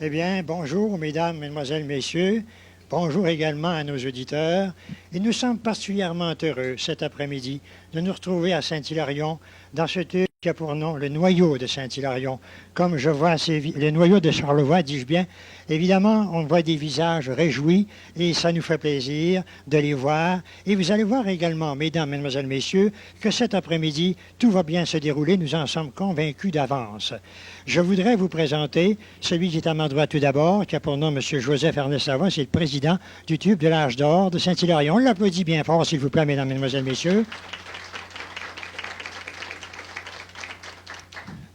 Eh bien, bonjour, mesdames, mesdemoiselles, messieurs. Bonjour également à nos auditeurs. Et nous sommes particulièrement heureux cet après-midi de nous retrouver à Saint-Hilarion dans ce tube qui a pour nom le noyau de Saint-Hilarion. Comme je vois le noyau de Charlevoix, dis-je bien, évidemment, on voit des visages réjouis et ça nous fait plaisir de les voir. Et vous allez voir également, mesdames, mesdemoiselles, messieurs, que cet après-midi, tout va bien se dérouler. Nous en sommes convaincus d'avance. Je voudrais vous présenter celui qui est à ma droite tout d'abord, qui a pour nom M. Joseph-Ernest Lavoie, c'est le président du tube de l'âge d'or de Saint-Hilarion. On l'applaudit bien fort, s'il vous plaît, mesdames, mesdemoiselles, messieurs.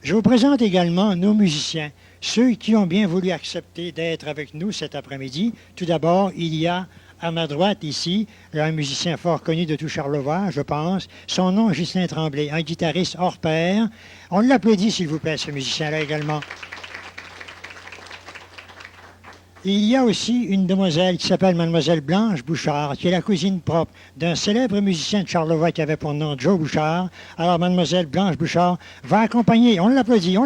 Je vous présente également nos musiciens, ceux qui ont bien voulu accepter d'être avec nous cet après-midi. Tout d'abord, il y a à ma droite ici un musicien fort connu de tout Charlevoix, je pense. Son nom, Ghislain Tremblay, un guitariste hors pair. On l'applaudit, s'il vous plaît, ce musicien-là également. Il y a aussi une demoiselle qui s'appelle Mademoiselle Blanche Bouchard, qui est la cousine propre d'un célèbre musicien de Charlevoix qui avait pour nom Joe Bouchard. Alors, Mademoiselle Blanche Bouchard va accompagner, on l'applaudit,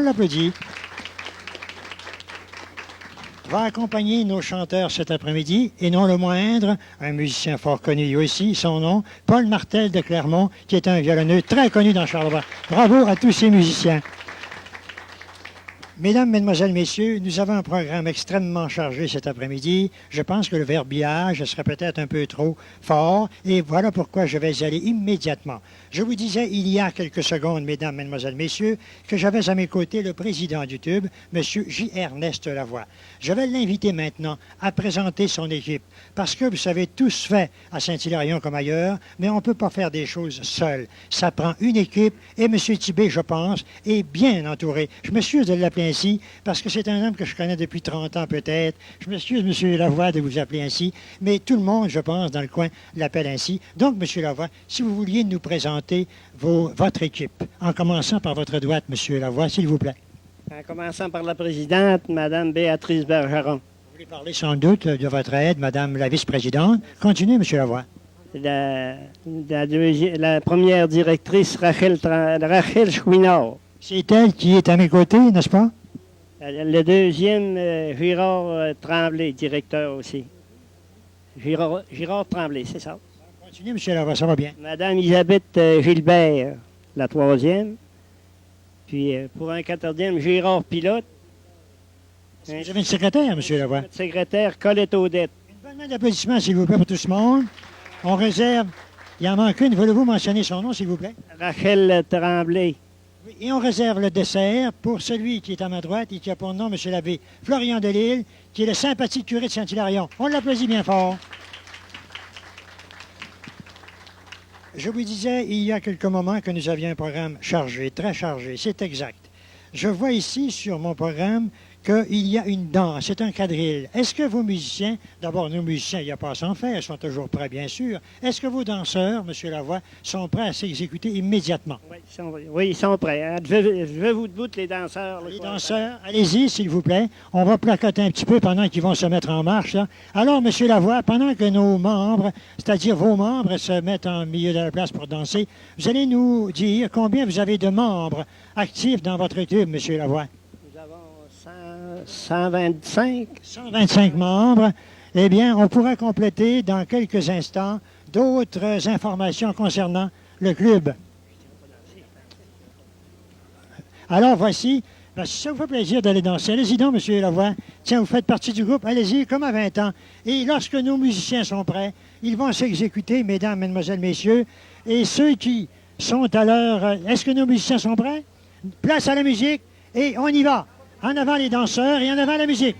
va accompagner nos chanteurs cet après-midi, et non le moindre, un musicien fort connu lui aussi, son nom, Paul Martel de Clermont, qui est un violonneux très connu dans Charlevoix. Bravo à tous ces musiciens. Mesdames, Mesdemoiselles, Messieurs, nous avons un programme extrêmement chargé cet après-midi. Je pense que le verbiage serait peut-être un peu trop fort, et voilà pourquoi je vais y aller immédiatement. Je vous disais il y a quelques secondes, Mesdames, Mesdemoiselles, Messieurs, que j'avais à mes côtés le président du tube, M. J. Ernest Lavoie. Je vais l'inviter maintenant à présenter son équipe, parce que vous savez, tout se fait à Saint-Hilarion comme ailleurs, mais on ne peut pas faire des choses seul. Ça prend une équipe, et M. Thibé, je pense, est bien entouré. Je m'excuse de l'appeler ainsi, parce que c'est un homme que je connais depuis 30 ans peut-être. Je m'excuse, M. Lavoie, de vous appeler ainsi, mais tout le monde, je pense, dans le coin, l'appelle ainsi. Donc, M. Lavoie, si vous vouliez nous présenter votre équipe, en commençant par votre droite, M. Lavoie, s'il vous plaît. En commençant par la présidente, Mme Béatrice Bergeron. Vous voulez parler sans doute de votre aide, Mme la vice-présidente. Continuez, M. Lavoie. La première directrice, Rachel Chouinard. C'est elle qui est à mes côtés, n'est-ce pas? Le deuxième, Girard Tremblay, directeur aussi. Girard Tremblay, c'est ça. Continuez, M. Lavoie, ça va bien. Mme Elisabeth Gilbert, la troisième. Puis pour un quatrième, Girard Pilote. Vous avez une secrétaire, M. Lavoie? Notre secrétaire, Colette Audette. Une bonne main d'applaudissements, s'il vous plaît, pour tout ce monde. On réserve. Il en manque une. Voulez-vous mentionner son nom, s'il vous plaît? Rachel Tremblay. Oui, et on réserve le dessert pour celui qui est à ma droite et qui a pour nom, M. l'abbé Florian Delisle, qui est le sympathique curé de Saint-Hilarion. On l'applaudit bien fort. Je vous disais il y a quelques moments que nous avions un programme chargé, très chargé, c'est exact. Je vois ici sur mon programme qu'il y a une danse, c'est un quadrille. Est-ce que vos musiciens, d'abord nos musiciens, il n'y a pas à s'en faire, ils sont toujours prêts bien sûr. Est-ce que vos danseurs, M. Lavoie, sont prêts à s'exécuter immédiatement? Oui, ils sont prêts. Je vais vous debout les danseurs. Les danseurs, allez-y s'il vous plaît. On va placoter un petit peu pendant qu'ils vont se mettre en marche. Là. Alors, M. Lavoie, pendant que nos membres, c'est-à-dire vos membres, se mettent en milieu de la place pour danser, vous allez nous dire combien vous avez de membres actifs dans votre tube, M. Lavoie? 125. 125 membres. Eh bien, on pourra compléter dans quelques instants d'autres informations concernant le club. Alors, voici, si ça vous fait plaisir d'aller danser, allez-y donc, M. Lavoie. Tiens, vous faites partie du groupe, allez-y, comme à 20 ans. Et lorsque nos musiciens sont prêts, ils vont s'exécuter, mesdames, mesdemoiselles, messieurs. Et ceux qui sont à l'heure... Est-ce que nos musiciens sont prêts? Place à la musique, et on y va. En avant les danseurs et en avant la musique.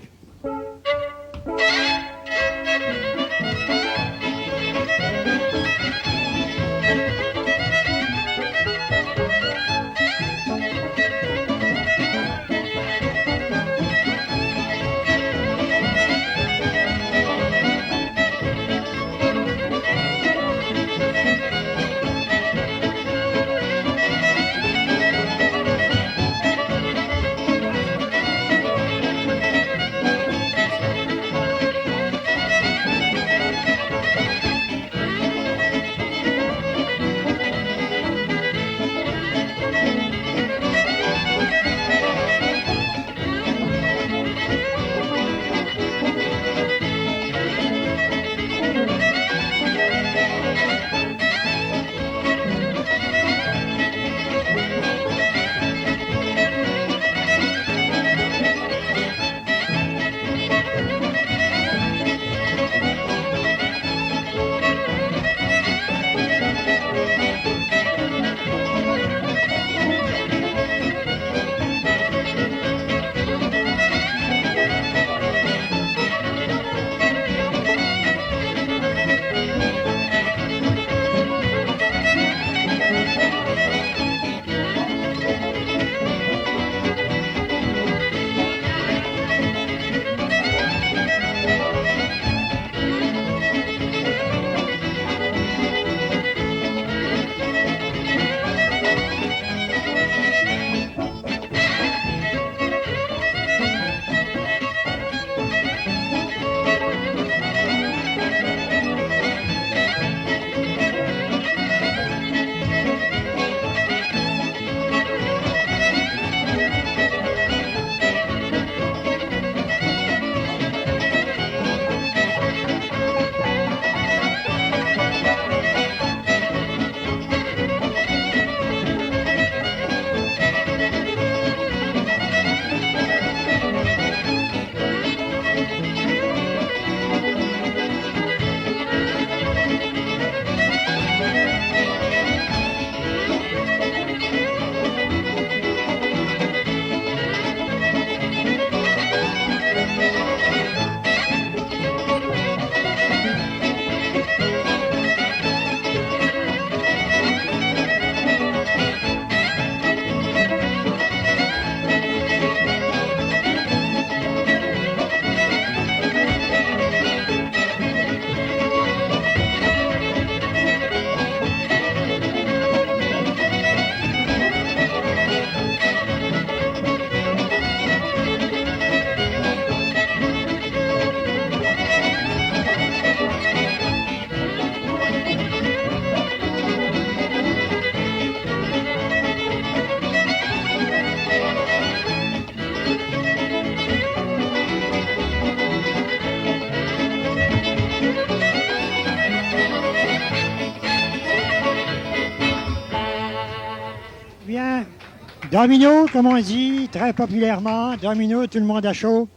Domino, comme on dit très populairement, domino, tout le monde a chaud.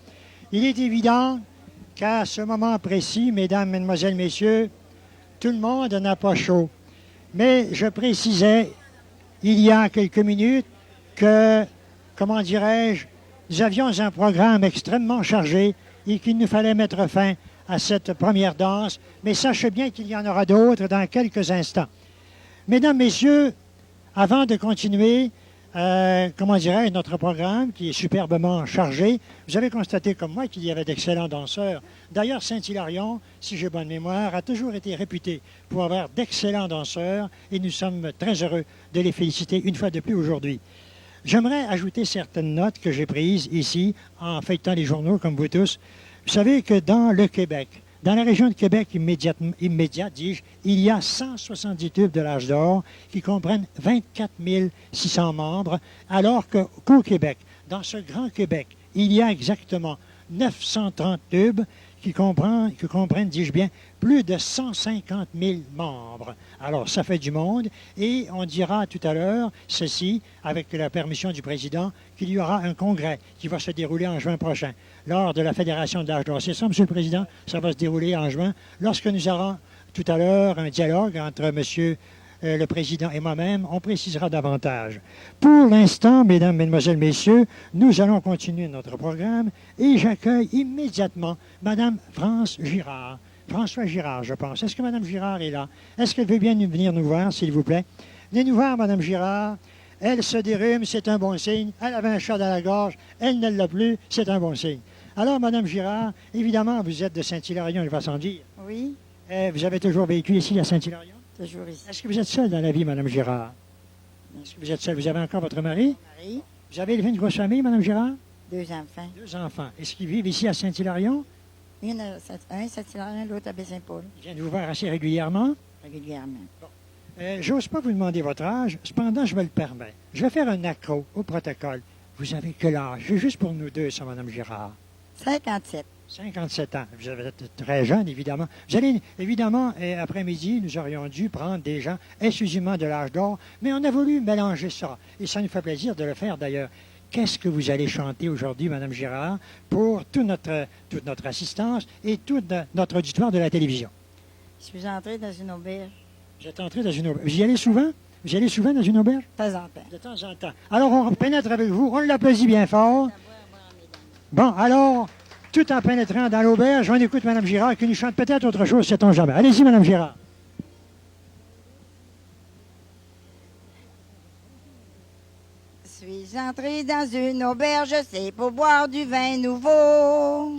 Il est évident qu'à ce moment précis, mesdames, mesdemoiselles, messieurs, tout le monde n'a pas chaud. Mais je précisais il y a quelques minutes que, comment dirais-je, nous avions un programme extrêmement chargé et qu'il nous fallait mettre fin à cette première danse. Mais sachez bien qu'il y en aura d'autres dans quelques instants. Mesdames, messieurs, avant de continuer, comment dirais-je, notre programme qui est superbement chargé, vous avez constaté comme moi qu'il y avait d'excellents danseurs. D'ailleurs, Saint-Hilarion, si j'ai bonne mémoire, a toujours été réputé pour avoir d'excellents danseurs et nous sommes très heureux de les féliciter une fois de plus aujourd'hui. J'aimerais ajouter certaines notes que j'ai prises ici en feuilletant les journaux comme vous tous. Vous savez que dans le Québec, dans la région de Québec immédiate, dis-je, il y a 170 tubes de l'âge d'or qui comprennent 24 600 membres, alors qu'au Québec, dans ce grand Québec, il y a exactement 930 tubes qui comprennent, dis-je bien, plus de 150 000 membres. Alors, ça fait du monde et on dira tout à l'heure, ceci, avec la permission du président, qu'il y aura un congrès qui va se dérouler en juin prochain, lors de la Fédération de l'âge d'or. C'est ça, Monsieur le Président? Ça va se dérouler en juin, lorsque nous aurons tout à l'heure un dialogue entre Monsieur le Président et moi-même, on précisera davantage. Pour l'instant, mesdames, mesdemoiselles, messieurs, nous allons continuer notre programme et j'accueille immédiatement Madame France Girard. François Girard, je pense. Est-ce que Madame Girard est là? Est-ce qu'elle veut bien venir nous voir, s'il vous plaît? Venez nous voir, Madame Girard. Elle se dérume, c'est un bon signe. Elle avait un chat dans la gorge, elle ne l'a plus, c'est un bon signe. Alors, Madame Girard, évidemment, vous êtes de Saint-Hilarion, il va sans dire. Oui, Vous avez toujours vécu ici à Saint-Hilarion? toujours ici. Est-ce que vous êtes seule dans la vie, Mme Girard? Est-ce que vous êtes seule? Vous avez encore votre mari? Marie, Vous avez élevé une grosse famille, Mme Girard? 2 enfants. 2 enfants. Est-ce qu'ils vivent ici à Saint-Hilarion? Un à Saint-Hilaire, l'autre à Baie-Saint-Paul, Ils viennent vous voir assez régulièrement? régulièrement. J'ose pas vous demander votre âge, cependant, je me le permets. Je vais faire un accro au protocole. Vous avez quel âge? C'est juste pour nous deux, ça, Mme Girard. 57. 57 ans. Vous êtes très jeune, évidemment. Vous allez, évidemment, après-midi, nous aurions dû prendre des gens exclusivement de l'âge d'or, mais on a voulu mélanger ça. Et ça nous fait plaisir de le faire, d'ailleurs. Qu'est-ce que vous allez chanter aujourd'hui, Mme Girard, pour toute notre assistance et tout notre auditoire de la télévision? Je suis entrée dans une auberge Vous êtes entré dans une auberge. Vous y allez souvent? Vous y allez souvent dans une auberge? de temps en temps. De temps en temps. Alors, on pénètre avec vous. On l'applaudit bien fort. Bon, alors, tout en pénétrant dans l'auberge, on écoute Mme Girard qui nous chante peut-être autre chose, sait-on jamais. Allez-y, Mme Girard. Je suis entrée dans une auberge, c'est pour boire du vin nouveau.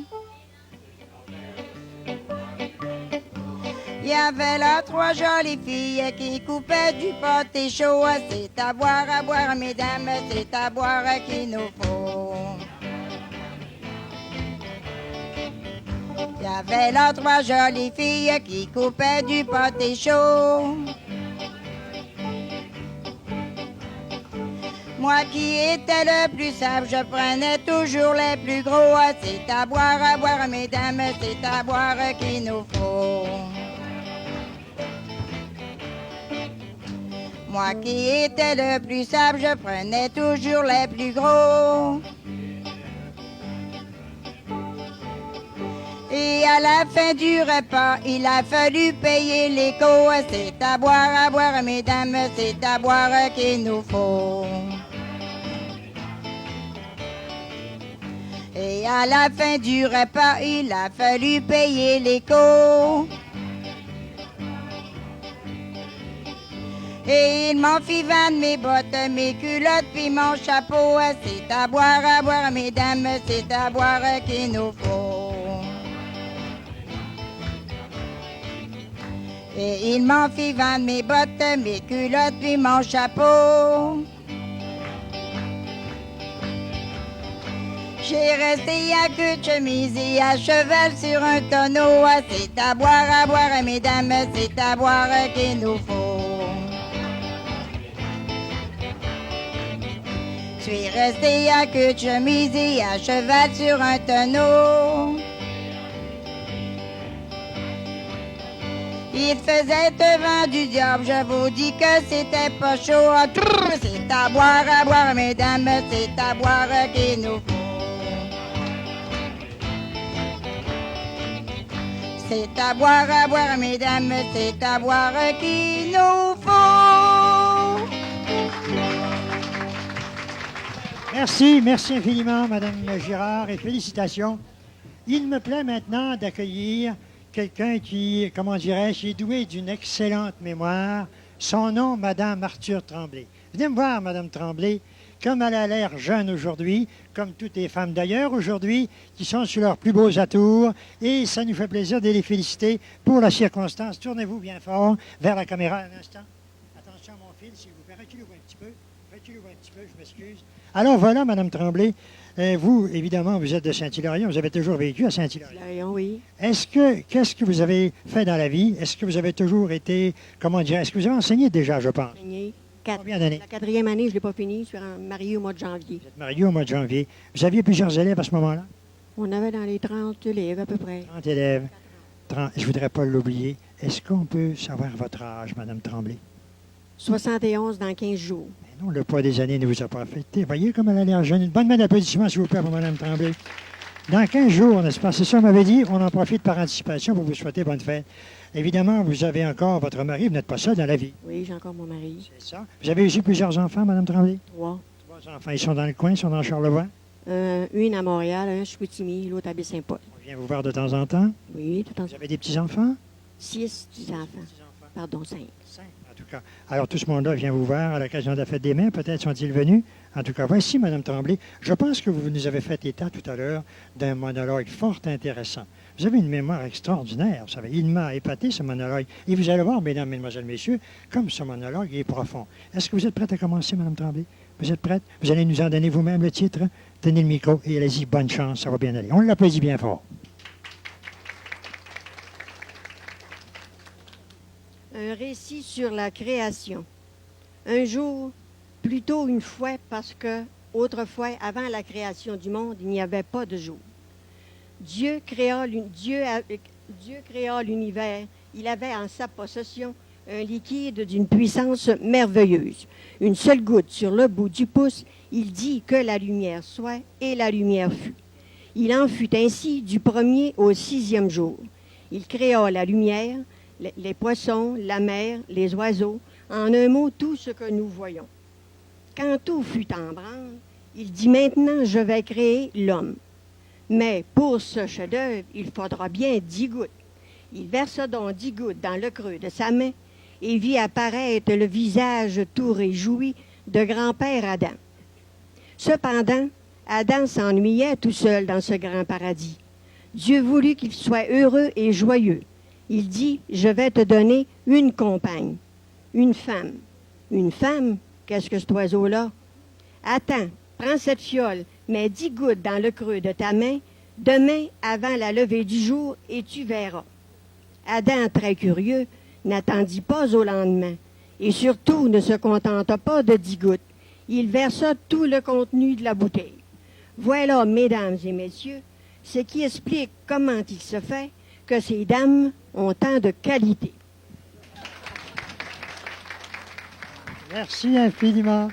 Il y avait là 3 jolies filles qui coupaient du pâté chaud. C'est à boire, mesdames, c'est à boire qu'il nous faut. Il y avait là 3 jolies filles qui coupaient du pâté chaud. Moi qui étais le plus sage, je prenais toujours les plus gros. C'est à boire, mesdames, c'est à boire qu'il nous faut. Moi qui étais le plus sage, je prenais toujours les plus gros. Et à la fin du repas, il a fallu payer l'écho. C'est à boire, mesdames, c'est à boire qu'il nous faut. Et à la fin du repas, il a fallu payer l'écho. Et il m'en fit vendre mes bottes, mes culottes, puis mon chapeau. C'est à boire, mesdames, c'est à boire qu'il nous faut. Et il m'en fit vendre mes bottes, mes culottes, puis mon chapeau. J'ai resté à queue de chemise et à cheval sur un tonneau. C'est à boire, mesdames, c'est à boire qu'il nous faut. Je suis resté à queue de chemise et à cheval sur un tonneau. Il faisait un vent du diable, je vous dis que c'était pas chaud. Ah, trrr, c'est à boire, mesdames, c'est à boire qu'il nous faut. C'est à boire, mesdames, c'est à boire qu'il nous faut. Merci, merci infiniment, Madame Girard, et félicitations. Il me plaît maintenant d'accueillir quelqu'un qui, comment dirais-je, est doué d'une excellente mémoire. Son nom, Madame Arthur Tremblay. Venez me voir, Madame Tremblay, comme elle a l'air jeune aujourd'hui, comme toutes les femmes d'ailleurs aujourd'hui, qui sont sur leurs plus beaux atours, et ça nous fait plaisir de les féliciter pour la circonstance. Tournez-vous bien fort vers la caméra un instant. Attention à mon fil, s'il vous plaît. Reculez-vous un petit peu. Reculez-vous un petit peu, je m'excuse. Alors voilà, Madame Tremblay, vous, évidemment, vous êtes de Saint-Hilaire, vous avez toujours vécu à Saint-Hilaire. Oui. Qu'est-ce que vous avez fait dans la vie? Est-ce que vous avez toujours été, comment dire, est-ce que vous avez enseigné déjà, je pense? Enseigné. Combien d'années? La 4e année, je ne l'ai pas fini. Je suis mariée au mois de janvier. Vous êtes marié au mois de janvier. Vous aviez plusieurs élèves à ce moment-là? On avait dans les 30 élèves à peu près. 30 élèves. 30, je ne voudrais pas l'oublier. Est-ce qu'on peut savoir votre âge, Madame Tremblay? 71 dans 15 jours. Mais non, le poids des années ne vous a pas affecté. Voyez comme elle a l'air jeune. Une bonne main d'applaudissement, s'il vous plaît, pour Madame Tremblay. Dans 15 jours, n'est-ce pas? C'est ça, on m'avait dit. On en profite par anticipation pour vous souhaiter bonne fête. Évidemment, vous avez encore votre mari. Vous n'êtes pas seul dans la vie. Oui, j'ai encore mon mari. C'est ça. Vous avez aussi plusieurs enfants, Madame Tremblay? 3. 3 enfants. Ils sont dans le coin, ils sont dans Charlevoix. Une à Montréal, un à Chicoutimi, l'autre à Baie-Saint-Paul. On vient vous voir de temps en temps. Oui, tout en Vous avez des petits-enfants? 6 enfants. Petits-enfants. Pardon, 5. 5, en tout cas. Alors, tout ce monde-là vient vous voir à l'occasion de la fête des mères. Peut-être sont-ils venus. En tout cas, voici, Mme Tremblay. Je pense que vous nous avez fait état tout à l'heure d'un monologue fort intéressant. Vous avez une mémoire extraordinaire, vous savez. Il m'a épaté, ce monologue. Et vous allez voir, mesdames, mesdemoiselles, messieurs, comme ce monologue est profond. Est-ce que vous êtes prête à commencer, Mme Tremblay? Vous êtes prête? Vous allez nous en donner vous-même le titre? Tenez le micro et allez-y, bonne chance, ça va bien aller. On l'applaudit bien fort. Un récit sur la création. Un jour, plutôt une fois, parce que autrefois, avant la création du monde, il n'y avait pas de jour. Dieu créa l'univers. Il avait en sa possession un liquide d'une puissance merveilleuse. Une seule goutte sur le bout du pouce, il dit que la lumière soit, et la lumière fut. Il en fut ainsi du 1er au 6e jour. Il créa la lumière, les poissons, la mer, les oiseaux, en un mot, tout ce que nous voyons. Quand tout fut en branle, il dit maintenant, je vais créer l'homme. Mais pour ce chef-d'œuvre, il faudra bien 10 gouttes. Il versa donc 10 gouttes dans le creux de sa main et vit apparaître le visage tout réjoui de grand-père Adam. Cependant, Adam s'ennuyait tout seul dans ce grand paradis. Dieu voulut qu'il soit heureux et joyeux. Il dit, je vais te donner une compagne, une femme. Une femme? Qu'est-ce que cet oiseau-là? Attends, prends cette fiole, mets 10 gouttes dans le creux de ta main, demain avant la levée du jour, et tu verras. Adam, très curieux, n'attendit pas au lendemain, et surtout ne se contenta pas de 10 gouttes. Il versa tout le contenu de la bouteille. Voilà, mesdames et messieurs, ce qui explique comment il se fait que ces dames ont tant de qualité. Merci infiniment.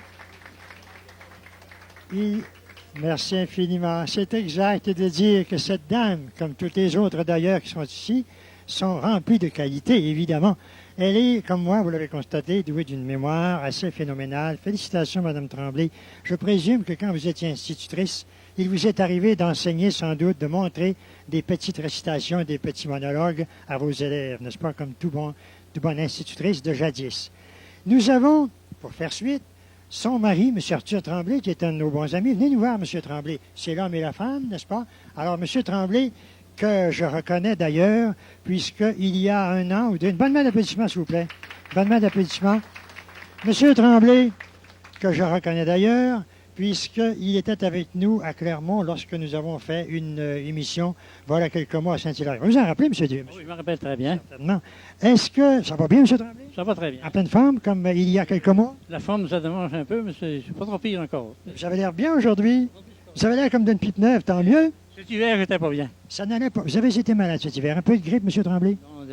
Merci infiniment. C'est exact de dire que cette dame, comme toutes les autres d'ailleurs qui sont ici, sont remplies de qualité, évidemment. Elle est, comme moi, vous l'avez constaté, douée d'une mémoire assez phénoménale. Félicitations, Madame Tremblay. Je présume que quand vous étiez institutrice, il vous est arrivé d'enseigner sans doute, de montrer des petites récitations, des petits monologues à vos élèves, n'est-ce pas, comme tout bonne institutrice de jadis. Nous avons, pour faire suite, son mari, M. Arthur Tremblay, qui est un de nos bons amis. Venez nous voir, M. Tremblay. C'est l'homme et la femme, n'est-ce pas? Alors, M. Tremblay, que je reconnais d'ailleurs, puisqu'il y a 1 an ou 2... Une bonne main d'applaudissement, s'il vous plaît. Bonne main d'applaudissement. M. Tremblay, que je reconnais d'ailleurs, puisqu'il était avec nous à Clermont lorsque nous avons fait une émission, voilà quelques mois à Saint-Hilaire. Vous vous en rappelez, M. Dieu? Oui, je me rappelle très bien. Certainement. Est-ce que ça va bien, M. Tremblay? Ça va très bien. En pleine forme, comme il y a quelques mois? La forme nous a démange un peu, mais c'est pas trop pire encore. Vous avez l'air bien aujourd'hui. Vous avez l'air comme d'une pipe neuve, tant mieux. Cet hiver, j'étais pas bien. Ça n'allait pas. Vous avez été malade cet hiver. Un peu de grippe, M. Tremblay? Donc,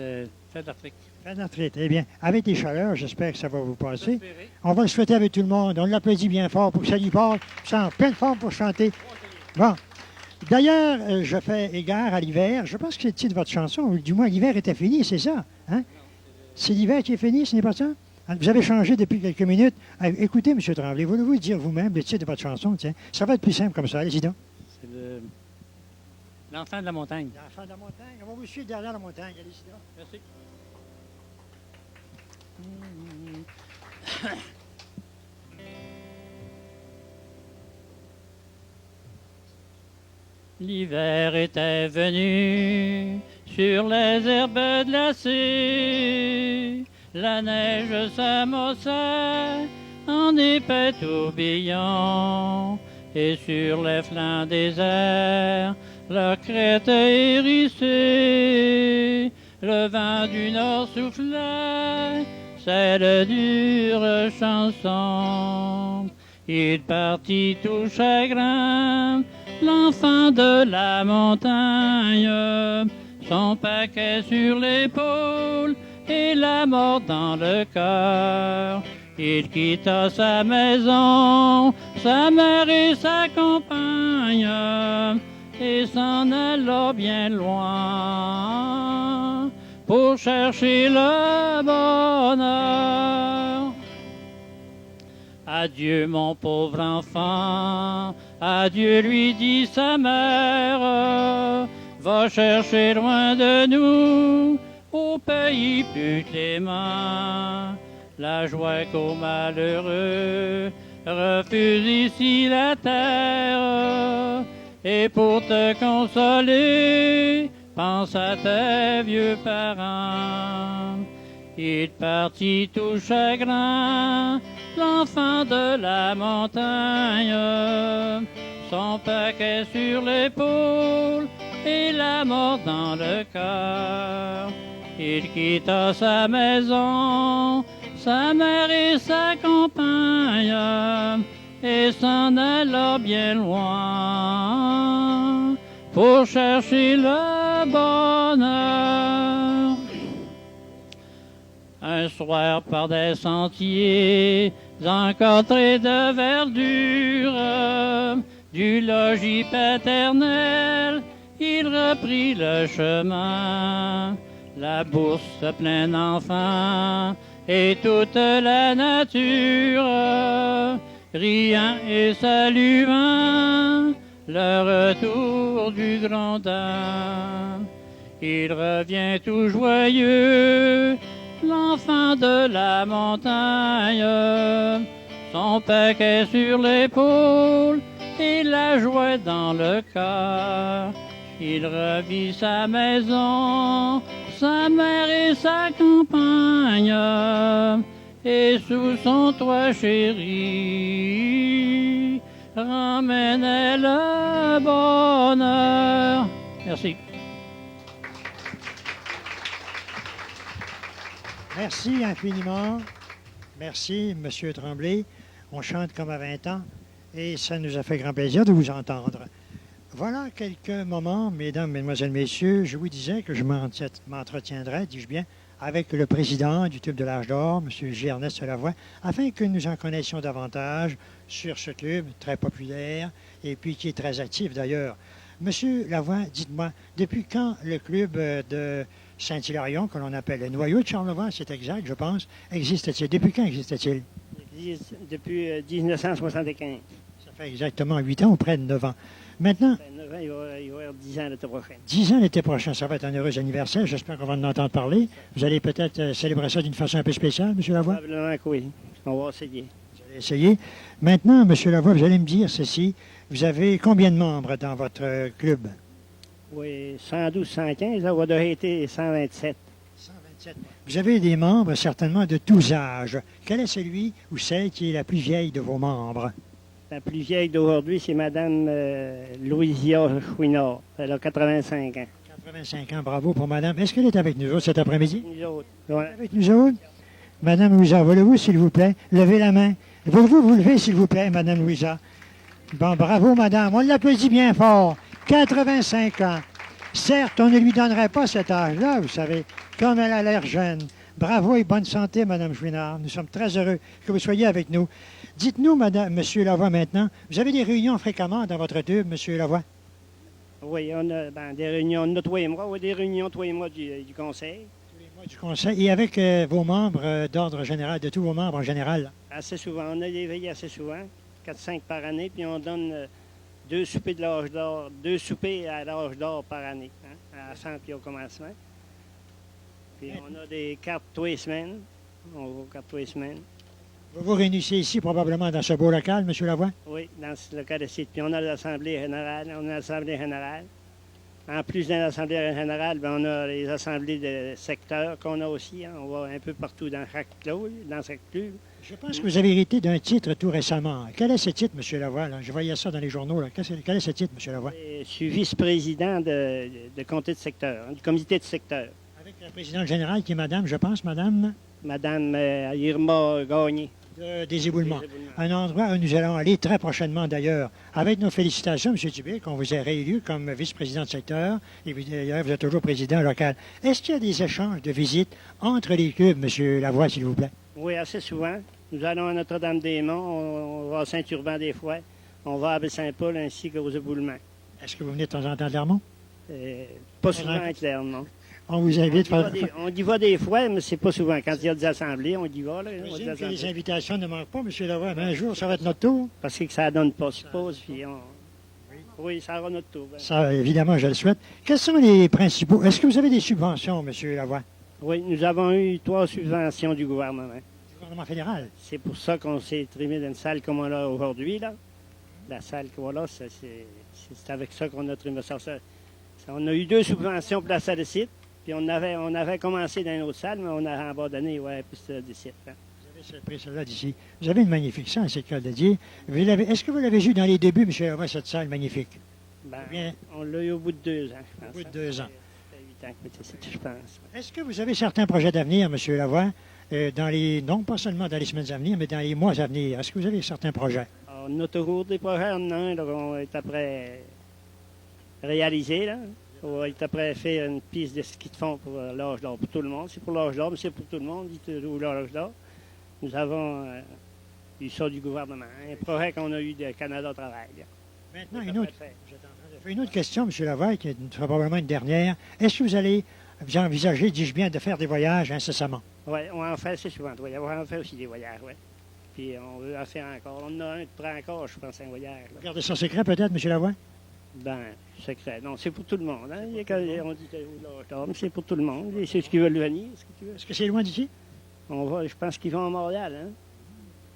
fait d'Afrique. Fin d'arthrite. Eh bien, avec les chaleurs, j'espère que ça va vous passer. Espérez. On va le souhaiter avec tout le monde. On l'applaudit bien fort pour que ça lui passe. Ça en pleine forme pour chanter. Bon. D'ailleurs, je fais égard à l'hiver. Je pense que c'est le titre de votre chanson. Ou du moins, l'hiver était fini, c'est ça. Hein? C'est l'hiver qui est fini, ce n'est pas ça? Vous avez changé depuis quelques minutes. Écoutez, M. Tremblay, voulez-vous dire vous-même le titre de votre chanson? Tiens, ça va être plus simple comme ça. Allez-y donc. C'est l'enfant de la montagne. L'enfant de la montagne. On va vous suivre derrière la montagne. Allez-y donc. Merci. L'hiver était venu sur les herbes glacées. La neige s'amossait en épais tourbillons. Et sur les flancs déserts, leur crête hérissée, le vent du nord soufflait cette dure chanson. Il partit tout chagrin, l'enfant de la montagne, son paquet sur l'épaule et la mort dans le cœur. Il quitta sa maison, sa mère et sa compagne, et s'en alla bien loin pour chercher le bonheur. Adieu mon pauvre enfant, adieu lui dit sa mère, va chercher loin de nous, au pays plus clément. La joie qu'aux malheureux refuse ici la terre. Et pour te consoler, pense à tes vieux parents. Il partit tout chagrin, l'enfant de la montagne, son paquet sur l'épaule et la mort dans le cœur. Il quitta sa maison, sa mère et sa compagne, et s'en alla bien loin pour chercher le bonheur. Un soir par des sentiers encadrés de verdure, du logis paternel, il reprit le chemin. La bourse pleine d'enfants et toute la nature, riant et saluant le retour du grondin. Il revient tout joyeux, l'enfant de la montagne, son paquet sur l'épaule et la joie dans le cœur. Il revit sa maison, sa mère et sa compagne, et sous son toit chéri, ramènait le bonheur. Merci. Merci infiniment. Merci, M. Tremblay. On chante comme à 20 ans et ça nous a fait grand plaisir de vous entendre. Voilà quelques moments, mesdames, mesdemoiselles, messieurs. Je vous disais que je m'entretiendrai, dis-je bien, avec le président du Tube de l'Âge d'Or, M. J. Ernest Lavoie, afin que nous en connaissions davantage sur ce club très populaire et puis qui est très actif d'ailleurs. Monsieur Lavoie, dites-moi, depuis quand le club de Saint-Hilarion, que l'on appelle le noyau de Charlevoix, c'est exact, je pense, existe-t-il? Depuis quand existe-t-il? Depuis 1975. Ça fait exactement 8 ans ou près de 9 ans. Maintenant, 9 ans, il va y avoir 10 ans l'été prochain. 10 ans l'été prochain, ça va être un heureux anniversaire. J'espère qu'on va en entendre parler. Vous allez peut-être célébrer ça d'une façon un peu spéciale, M. Lavoie? Probablement que oui. On va essayer. Vous allez essayer. Maintenant, M. Lavoie, vous allez me dire ceci. Vous avez combien de membres dans votre club? Oui, 112, 115, ça va déjà été 127. 127. Vous avez des membres certainement de tous âges. Quel est celui ou celle qui est la plus vieille de vos membres? La plus vieille d'aujourd'hui, c'est Mme Louisia Chouinard. Elle a 85 ans. 85 ans, bravo pour madame. Est-ce qu'elle est avec nous autres cet après-midi? Nous autres. Ouais. Avec nous autres? Madame Louisa, voulez-vous, s'il vous plaît, lever la main? Voulez-vous vous lever, s'il vous plaît, Madame Louisa? Bon, bravo, madame. On l'applaudit bien fort. 85 ans. Certes, on ne lui donnerait pas cet âge-là, vous savez, comme elle a l'air jeune. Bravo et bonne santé, Madame Chouinard. Nous sommes très heureux que vous soyez avec nous. Dites-nous, Madame, Monsieur Lavoie, maintenant, vous avez des réunions fréquemment dans votre tube, Monsieur Lavoie? Oui, on a des réunions, nous, toi et moi, oui, des réunions, toi et moi, du conseil. Tous les mois du conseil et avec vos membres d'ordre général, de tous vos membres en général. Assez souvent. On a des veillées assez souvent, 4-5 par année, puis on donne 2 soupers de l'âge d'or, 2 soupers à l'âge d'or par année, hein, à la fin puis au commencement. Puis on a des cartes tous les semaines. On va aux cartes tous les semaines. Vous vous réunissez ici, probablement dans ce beau local, Monsieur Lavoie? Oui, dans ce local ici. Puis on a l'Assemblée générale. On a l'Assemblée générale. En plus de l'Assemblée générale, ben, on a les assemblées de secteurs qu'on a aussi. Hein. On va un peu partout dans chaque club, Je pense que vous avez hérité d'un titre tout récemment. Quel est ce titre, M. Lavoie? Là? Je voyais ça dans les journaux. Là. Quel est ce titre, M. Lavoie? Je suis vice-président de comté de secteur, hein, du comité de secteur. Avec la présidente générale qui est Madame, je pense, Madame Madame Irma Gagné. des éboulements. Un endroit où nous allons aller très prochainement d'ailleurs. Avec nos félicitations, M. Dubé, qu'on vous ait réélu comme vice-président de secteur. Et d'ailleurs, vous êtes toujours président local. Est-ce qu'il y a des échanges de visites entre les clubs, M. Lavoie, s'il vous plaît? Oui, assez souvent. Nous allons à Notre-Dame-des-Monts, on va à Saint-Urbain des fois, on va à Baie-Saint-Paul ainsi qu'aux éboulements. Est-ce que vous venez de temps en temps de Clermont? Pas souvent à Clermont. On vous invite. On y va des fois, mais c'est pas souvent. Quand il y a des assemblées, on y va. Là, Je présume que les invitations ne manquent pas, M. Lavoie. Mais un jour, ça va être notre tour. Parce que ça donne pas, suppose. Puis oui, ça aura notre tour. Ben. Ça, évidemment, je le souhaite. Quels sont les principaux? Est-ce que vous avez des subventions, M. Lavoie? Oui, nous avons eu 3 subventions du gouvernement. Du gouvernement fédéral? C'est pour ça qu'on s'est trimé d'une salle comme on a aujourd'hui. Là. La salle qu'on a là, c'est avec ça qu'on a trimé ça. On a eu 2 subventions pour la salle de site. Puis on avait commencé dans une autre salle, mais on a abandonné, plus de sites. Hein. Vous avez pris celle-là d'ici. Vous avez une magnifique salle, c'est le cas de dire. Est-ce que vous l'avez vu dans les débuts, M. Lavoie, cette salle magnifique? Ben, on l'a eu au bout de 2 ans, je pense. Au bout de 2 ans. Ça fait 8 ans que c'est, je pense. Est-ce que vous avez certains projets d'avenir, M. Lavoie, non pas seulement dans les semaines à venir, mais dans les mois à venir? Est-ce que vous avez certains projets? On a toujours des projets, on en a un qu'on est après réaliser, là. On est après faire une piste de ski de fond pour l'âge d'or, pour tout le monde. C'est pour l'âge d'or, mais c'est pour tout le monde, dit l'âge d'or. Nous avons eu ça du gouvernement, un projet qu'on a eu de Canada Travail. Là. Maintenant, une autre question, M. Lavoie, qui sera probablement une dernière. Est-ce que vous allez envisager, dis-je bien, de faire des voyages incessamment? Oui, on en fait assez souvent. On en fait aussi des voyages, oui. Puis on veut en faire encore. On en a un de près encore, je pense, un voyage. Là. Gardez ça secret peut-être, M. Lavoie? Ben, secret. Non, c'est pour tout le monde. Hein. On dit que l'âge d'or, mais c'est pour tout le monde. Et c'est ce qu'ils veulent venir. Est-ce que c'est loin d'ici? Je pense qu'ils vont à Montréal. Hein?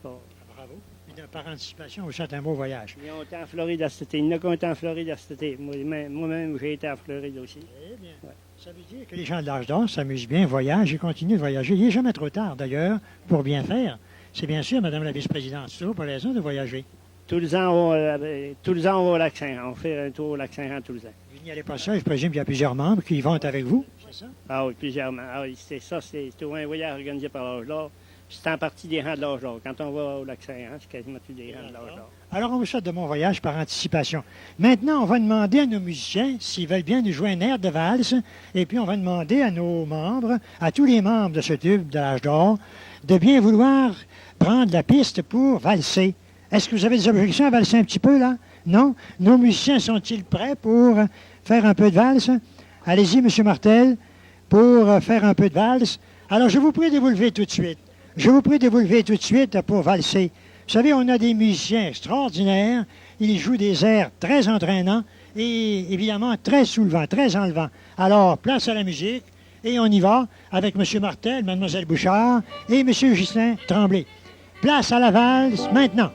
Bon. Bravo. Et par anticipation, vous souhaite un beau voyage. Ils ont été en Floride cet été. Il y en a qui ont été en Floride cet été. Moi-même, j'ai été en Floride aussi. Eh bien, ouais. Ça veut dire que les gens de l'âge d'or s'amusent bien, voyagent et continuent de voyager. Il n'est jamais trop tard, d'ailleurs, pour bien faire. C'est bien sûr, Madame la vice-présidente, c'est toujours pas raison de voyager. Tous les ans, on va au Lac-Saint-Jean. On fait un tour au Lac-Saint-Jean tous les ans. Vous n'y allez pas seul, je présume qu'il y a plusieurs membres qui vont avec vous, c'est ça? Ah oui, plusieurs membres. Ah oui, c'est un voyage organisé par l'âge d'or. C'est en partie des rangs de l'âge d'or. Quand on va au Lac-Saint-Jean, c'est quasiment tous des rangs de l'âge d'or. Alors, on vous souhaite de mon voyage par anticipation. Maintenant, on va demander à nos musiciens s'ils veulent bien nous jouer un air de valse. Et puis, on va demander à nos membres, à tous les membres de ce tube de l'âge d'or, de bien vouloir prendre la piste pour valser. Est-ce que vous avez des objections à valser un petit peu, là? Non? Nos musiciens sont-ils prêts pour faire un peu de valse? Allez-y, M. Martel, pour faire un peu de valse. Alors, je vous prie de vous lever tout de suite. Je vous prie de vous lever tout de suite pour valser. Vous savez, on a des musiciens extraordinaires. Ils jouent des airs très entraînants et, évidemment, très soulevants, très enlevants. Alors, place à la musique et on y va avec M. Martel, Mlle Bouchard et M. Justin Tremblay. Place à la valse maintenant.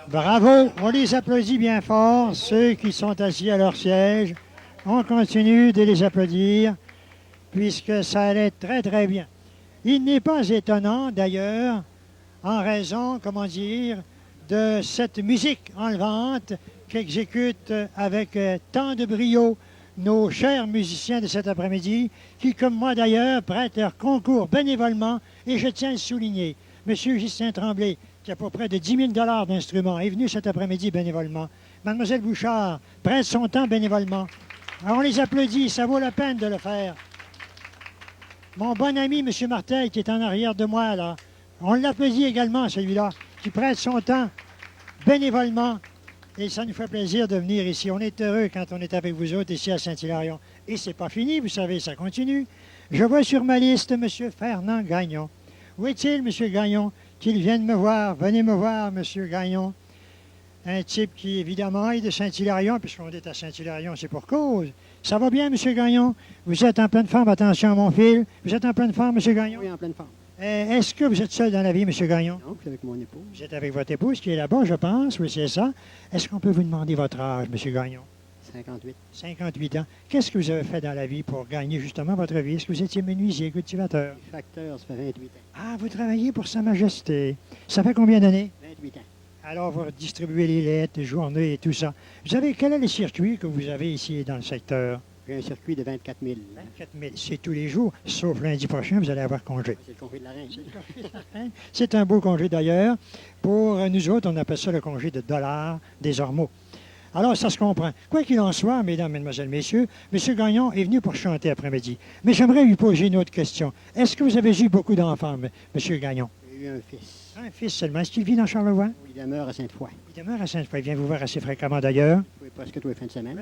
Bravo, on les applaudit bien fort, ceux qui sont assis à leur siège. On continue de les applaudir, puisque ça allait très, très bien. Il n'est pas étonnant, d'ailleurs, en raison, comment dire, de cette musique enlevante qu'exécutent avec tant de brio nos chers musiciens de cet après-midi, qui, comme moi d'ailleurs, prêtent leur concours bénévolement, et je tiens à le souligner. Monsieur Justin Tremblay, qui a pour près de 10 000 $ d'instruments, est venu cet après-midi bénévolement. Mademoiselle Bouchard prête son temps bénévolement. Alors on les applaudit, ça vaut la peine de le faire. Mon bon ami, M. Martel, qui est en arrière de moi, là, on l'applaudit également, celui-là, qui prête son temps bénévolement. Et ça nous fait plaisir de venir ici. On est heureux quand on est avec vous autres ici à Saint-Hilarion. Et c'est pas fini, vous savez, ça continue. Je vois sur ma liste M. Fernand Gagnon. Où est-il, M. Gagnon? Qu'il vienne me voir. Venez me voir, M. Gagnon. Un type qui, évidemment, est de Saint-Hilarion, puisqu'on est à Saint-Hilarion, c'est pour cause. Ça va bien, M. Gagnon? Vous êtes en pleine forme, attention à mon fil. Vous êtes en pleine forme, M. Gagnon? Oui, en pleine forme. Est-ce que vous êtes seul dans la vie, M. Gagnon? Non, je suis avec mon épouse. Vous êtes avec votre épouse qui est là-bas, je pense. Oui, c'est ça. Est-ce qu'on peut vous demander votre âge, M. Gagnon? 58. 58 ans. Qu'est-ce que vous avez fait dans la vie pour gagner justement votre vie? Est-ce que vous étiez menuisier, cultivateur? Facteur, ça fait 28 ans. Ah, vous travaillez pour Sa Majesté. Ça fait combien d'années? 28 ans. Alors, vous distribuez les lettres, les journées et tout ça. Vous avez, quel est le circuit que vous avez ici dans le secteur? J'ai un circuit de 24 000. 24 000. C'est tous les jours, sauf lundi prochain, vous allez avoir congé. C'est le congé de la reine. C'est un beau congé d'ailleurs. Pour nous autres, on appelle ça le congé de dollars des Ormeaux. Alors, ça se comprend. Quoi qu'il en soit, mesdames, mesdemoiselles, messieurs, M. Gagnon est venu pour chanter après-midi. Mais j'aimerais lui poser une autre question. Est-ce que vous avez eu beaucoup d'enfants, M. Gagnon? J'ai eu un fils. Un fils seulement. Est-ce qu'il vit dans Charlevoix? Il demeure à Sainte-Foy. Il demeure à Sainte-Foy. Il vient vous voir assez fréquemment d'ailleurs. Oui, presque tous les fins de semaine.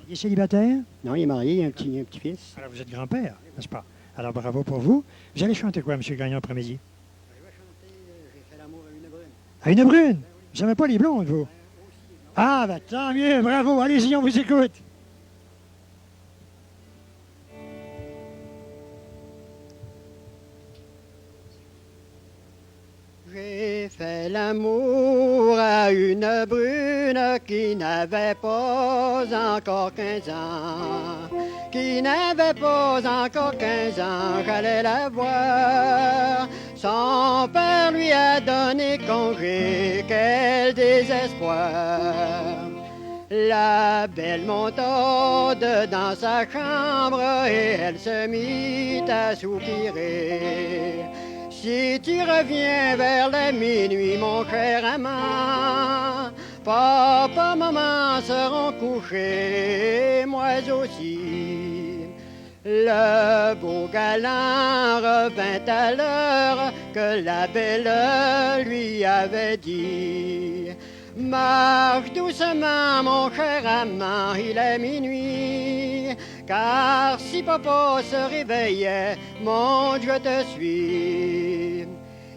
Il est célibataire? Non, il est marié, il a un petit-fils. Alors, vous êtes grand-père, n'est-ce pas? Alors, bravo pour vous. Vous allez chanter quoi, M. Gagnon, après-midi? Je vais chanter J'ai fait l'amour à une brune. À une brune? Vous n'avez pas les blondes, vous? Ah, ben tant mieux, bravo. Allez-y, on vous écoute. J'ai fait l'amour à une brune qui n'avait pas encore 15 ans. Qui n'avait pas encore 15 ans, j'allais la voir. Son père lui a donné congé, quel désespoir. La belle monta dans sa chambre et elle se mit à soupirer. Si tu reviens vers la minuit, mon cher amant, papa, maman seront couchés, moi aussi. Le beau galant revint à l'heure que la belle lui avait dit. Marche doucement, mon cher amant, il est minuit. Car si papa se réveillait, monte, je te suis.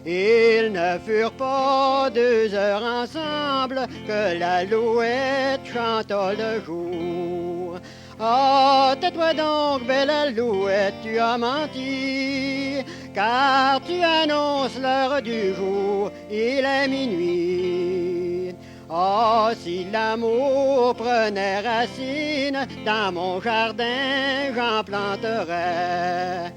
Ils ne furent pas 2 heures ensemble que l'alouette chanta le jour. Oh, tais-toi donc, belle alouette, tu as menti, car tu annonces l'heure du jour, il est minuit. Oh, si l'amour prenait racine dans mon jardin, j'en planterais.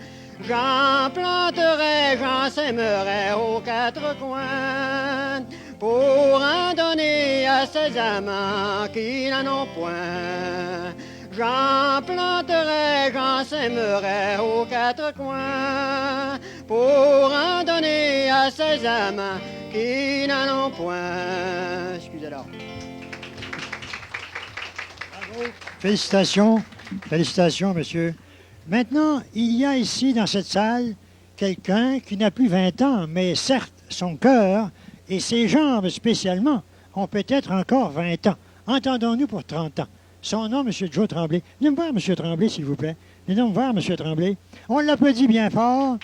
J'en planterais, j'en sèmerais aux 4 coins, pour en donner à ces amants qui n'en ont point. J'en planterais, j'en sèmerais aux 4 coins, pour en donner à ces amants qui n'en ont point. Excusez-la. Félicitations. Félicitations, monsieur. Maintenant, il y a ici, dans cette salle, quelqu'un qui n'a plus 20 ans, mais certes, son cœur et ses jambes spécialement ont peut-être encore 20 ans. Entendons-nous pour 30 ans. Son nom, M. Joe Tremblay. Venez me voir, M. Tremblay, s'il vous plaît. Venez me voir, M. Tremblay. On l'applaudit bien fort.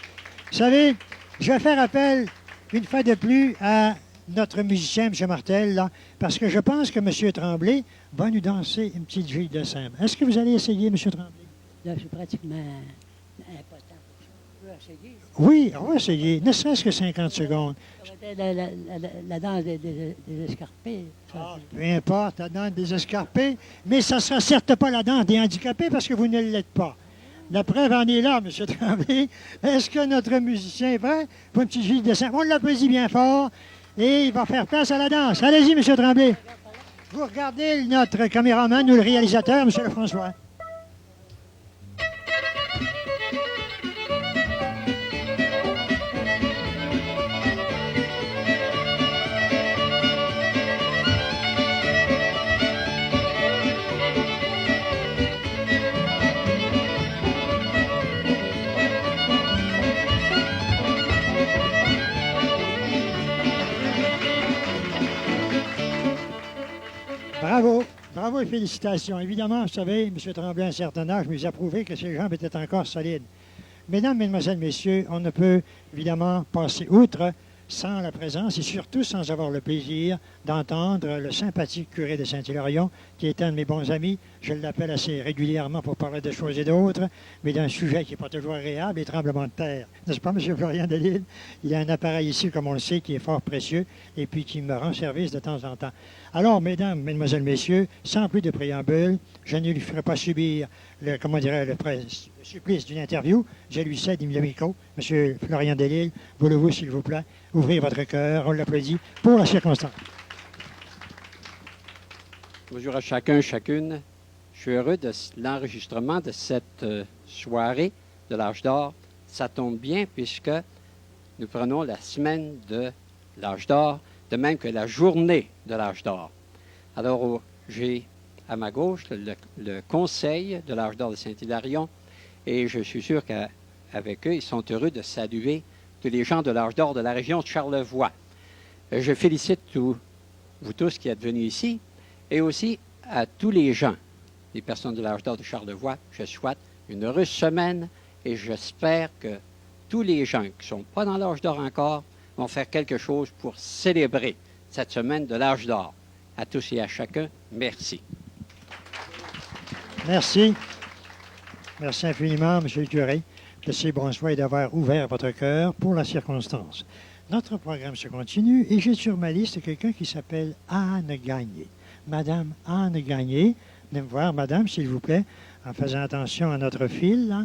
Vous savez, je vais faire appel, une fois de plus, à notre musicien, M. Martel, là, parce que je pense que M. Tremblay va nous danser une petite ville de Saint. Est-ce que vous allez essayer, M. Tremblay? Là, je suis pratiquement impotent pour ça. Oui, on va essayer, ne serait-ce que 50 secondes. La danse des escarpés. Peu importe, la danse des escarpés, mais ça ne sera certes pas la danse des handicapés parce que vous ne l'êtes pas. La preuve en est là, M. Tremblay. Est-ce que notre musicien est prêt pour un petit geste de sang? On l'applaudit bien fort et il va faire place à la danse. Allez-y, M. Tremblay. Vous regardez notre caméraman ou le réalisateur, M. Lefrançois. Bravo, bravo et félicitations. Évidemment, vous savez, M. Tremblay, à un certain âge, nous a prouvé que ses jambes étaient encore solides. Mesdames, Mesdemoiselles, Messieurs, on ne peut évidemment passer outre sans la présence et surtout sans avoir le plaisir d'entendre le sympathique curé de Saint-Hilarion, qui est un de mes bons amis. Je l'appelle assez régulièrement pour parler de choses et d'autres, mais d'un sujet qui n'est pas toujours agréable, les tremblements de terre. N'est-ce pas, M. Florian Delisle? Il y a un appareil ici, comme on le sait, qui est fort précieux et puis qui me rend service de temps en temps. Alors, Mesdames, Mesdemoiselles, Messieurs, sans plus de préambule, je ne lui ferai pas subir le supplice d'une interview. Je lui cède le micro. M. Florian Delisle, voulez-vous, s'il vous plaît, ouvrir votre cœur? On l'applaudit pour la circonstance. Bonjour à chacun, chacune. Je suis heureux de l'enregistrement de cette soirée de l'Âge d'or. Ça tombe bien puisque nous prenons la semaine de l'Âge d'or, de même que la journée de l'Âge d'or. Alors, j'ai à ma gauche le conseil de l'Âge d'or de Saint-Hilarion et je suis sûr qu'avec eux, ils sont heureux de saluer tous les gens de l'Âge d'or de la région de Charlevoix. Je félicite vous tous qui êtes venus ici et aussi à tous les gens, les personnes de l'Âge d'or de Charlevoix. Je souhaite une heureuse semaine et j'espère que tous les gens qui ne sont pas dans l'Âge d'or encore vont faire quelque chose pour célébrer cette semaine de l'Âge d'or. À tous et à chacun, merci. Merci. Merci infiniment, M. le curé, de ces bons soins et d'avoir ouvert votre cœur pour la circonstance. Notre programme se continue et j'ai sur ma liste quelqu'un qui s'appelle Anne Gagné. Madame Anne Gagné, venez me voir, madame, s'il vous plaît, en faisant attention à notre fil. Là.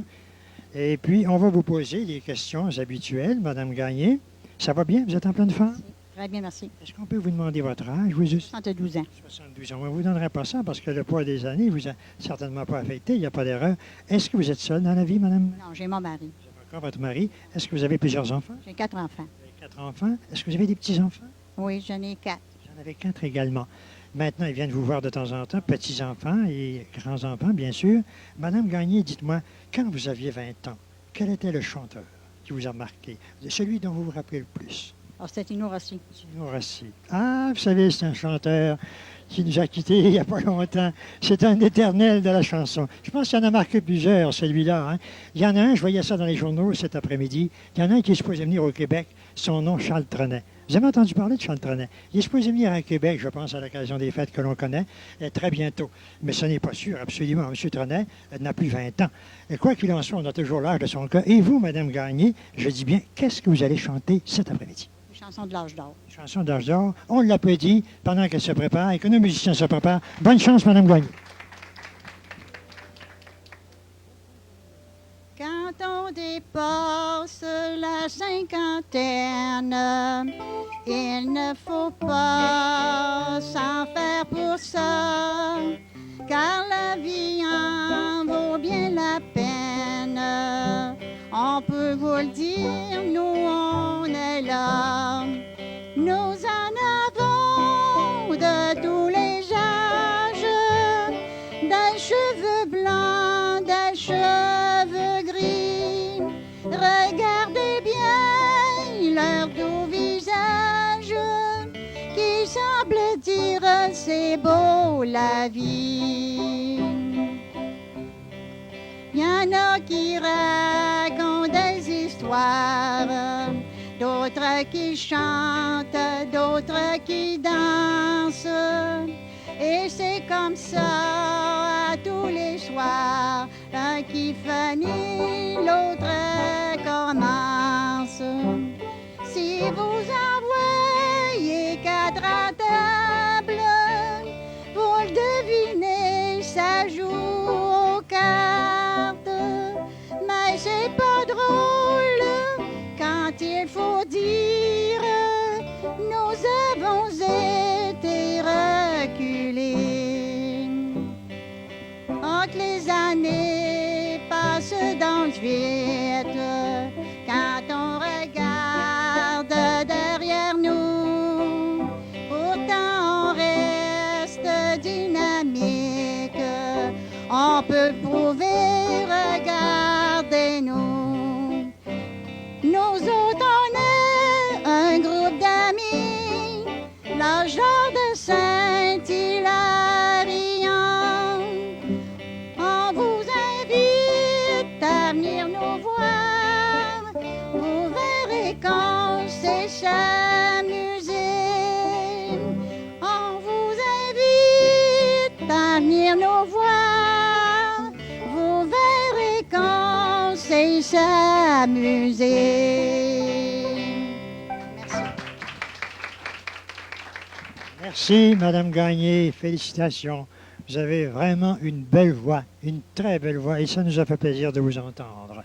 Et puis, on va vous poser les questions habituelles, madame Gagné. Ça va bien? Vous êtes en pleine forme? Très bien, merci. Est-ce qu'on peut vous demander votre âge? Vous 72 ans. 72 ans. On ne vous donnerait pas ça parce que le poids des années ne vous a certainement pas affecté. Il n'y a pas d'erreur. Est-ce que vous êtes seule dans la vie, madame? Non, j'ai mon mari. Vous avez encore votre mari. Est-ce que vous avez plusieurs enfants? J'ai 4 enfants. Vous avez 4 enfants. Est-ce que vous avez des petits-enfants? Oui, j'en ai 4. J'en avais 4 également. Maintenant, ils viennent vous voir de temps en temps, petits-enfants et grands-enfants, bien sûr. Madame Gagné, dites-moi, quand vous aviez 20 ans, quel était le chanteur qui vous a marqué? Celui dont vous vous rappelez le plus? Alors, c'était Tino Rossi. Tino Rossi. Ah, vous savez, c'est un chanteur qui nous a quittés il n'y a pas longtemps. C'est un éternel de la chanson. Je pense qu'il y en a marqué plusieurs, celui-là. Hein. Il y en a un, je voyais ça dans les journaux cet après-midi, il y en a un qui est supposé venir au Québec, son nom, Charles Trenet. Vous avez entendu parler de Charles Trenet? Il est supposé venir à Québec, je pense, à l'occasion des fêtes que l'on connaît, très bientôt. Mais ce n'est pas sûr, absolument. M. Trenet n'a plus 20 ans. Et quoi qu'il en soit, on a toujours l'âge de son cœur. Et vous, Mme Gagné, je dis bien, qu'est-ce que vous allez chanter cet après-midi? Chanson de l'âge d'or. Chanson de l'âge d'or. On l'applaudit pendant qu'elle se prépare et que nos musiciens se préparent. Bonne chance, Mme Gagné. Quand on dépasse la cinquantaine, il ne faut pas s'en faire pour ça, car la vie en vaut bien la peine. On peut vous le dire, nous on est là. Nous en avons de tous les âges, des cheveux blancs, des cheveux gris. Regardez bien leur doux visage qui semble dire c'est beau la vie. Il y en a qui racontent des histoires, d'autres qui chantent, d'autres qui dansent. Et c'est comme ça à tous les soirs, l'un qui finit, l'autre commence. vite quand on regarde derrière nous. Pourtant on reste dynamique, on peut prouver, regardez-nous. Nous autres on est un groupe d'amis, la genre de Saint-Hilarion. On vous invite à venir nous voir, vous verrez qu'on sait s'amuser. On vous invite à venir nous voir, vous verrez qu'on sait s'amuser. Merci, Madame Gagné. Félicitations. Vous avez vraiment une belle voix, une très belle voix, et ça nous a fait plaisir de vous entendre.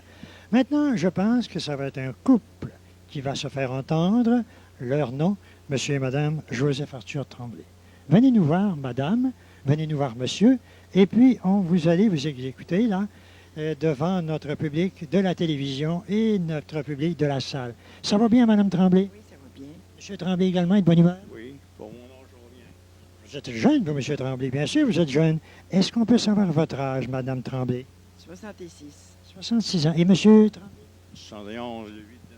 Maintenant, je pense que ça va être un couple qui va se faire entendre. Leur nom, Monsieur et Madame Joseph Arthur Tremblay. Venez nous voir, Madame, venez nous voir, Monsieur, et puis vous allez vous exécuter là, devant notre public de la télévision et notre public de la salle. Ça va bien, Madame Tremblay? Oui, ça va bien. Monsieur Tremblay également, est de bonne humeur? Oui, pour mon âge, ça va bien. Vous êtes jeune, vous, Monsieur Tremblay. Bien sûr, vous êtes jeune. Est-ce qu'on peut savoir votre âge, Madame Tremblay? 66. 66 ans. Et Monsieur Tremblay? 71, le 8 de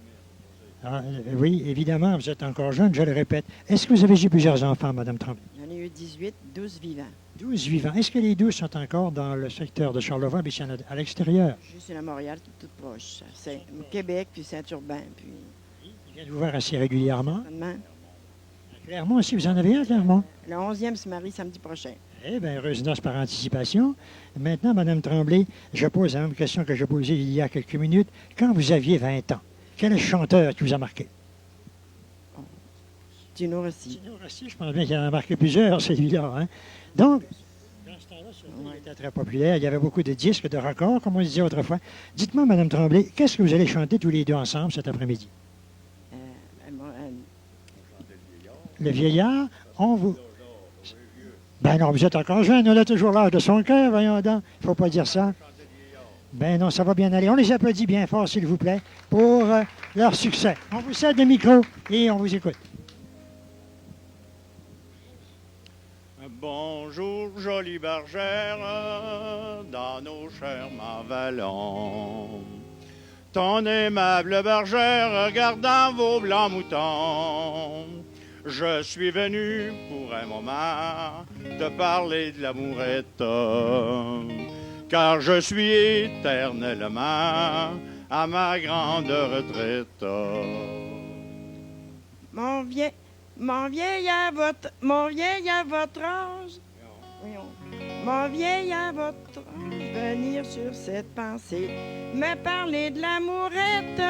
mai. Oui, évidemment, vous êtes encore jeune, je le répète. Est-ce que vous avez eu plusieurs enfants, Madame Tremblay? J'en ai eu 18, 12 vivants. 12 vivants. Est-ce que les 12 sont encore dans le secteur de Charlevoix, puis à l'extérieur? Juste à Montréal, tout proche. C'est Québec, puis Saint-Urbain, puis... Ils viennent vous voir assez régulièrement. Seulement, Clermont aussi, vous en avez un, Clermont? le 11e se marie samedi prochain. Eh bien, heureuse noce par anticipation. Maintenant, Madame Tremblay, je pose la même question que je posais il y a quelques minutes. Quand vous aviez 20 ans, quel chanteur qui vous a marqué? Tino Rossi. Tino Rossi, je pense bien qu'il en a marqué plusieurs, celui-là. Hein? Donc, dans ce temps-là, il était très populaire. Il y avait beaucoup de disques, de records, comme on disait autrefois. Dites-moi, Madame Tremblay, qu'est-ce que vous allez chanter tous les deux ensemble cet après-midi? Le vieillard, on vous... Ben non, vous êtes encore jeune, on a toujours l'âge de son cœur, voyons donc. Il ne faut pas dire ça. Ben non, ça va bien aller. On les applaudit bien fort, s'il vous plaît, pour leur succès. On vous cède le micro et on vous écoute. Bonjour, jolie bergère, dans nos chers vallons. Ton aimable bergère, regardant vos blancs moutons. Je suis venu pour un moment te parler de l'amourette, car je suis éternellement à ma grande retraite. Mon vieil à votre âge, mon vieil à votre âge, venir sur cette pensée, me parler de l'amourette,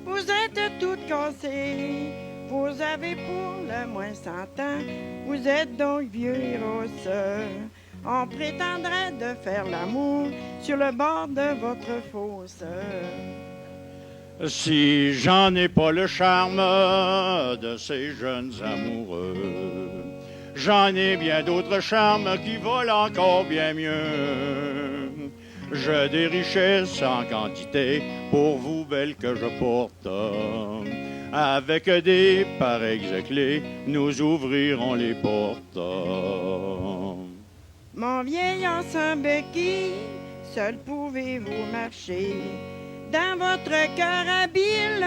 vous êtes toutes cassées. Vous avez pour le moins 100 ans, vous êtes donc vieux et rosse. On prétendrait de faire l'amour sur le bord de votre fosse. Si j'en ai pas le charme de ces jeunes amoureux, j'en ai bien d'autres charmes qui volent encore bien mieux. J'ai des richesses en quantité pour vous belles que je porte. Avec des pareilles clés, nous ouvrirons les portes. Mon vieillard sans béquille, seul pouvez-vous marcher. Dans votre cœur habile,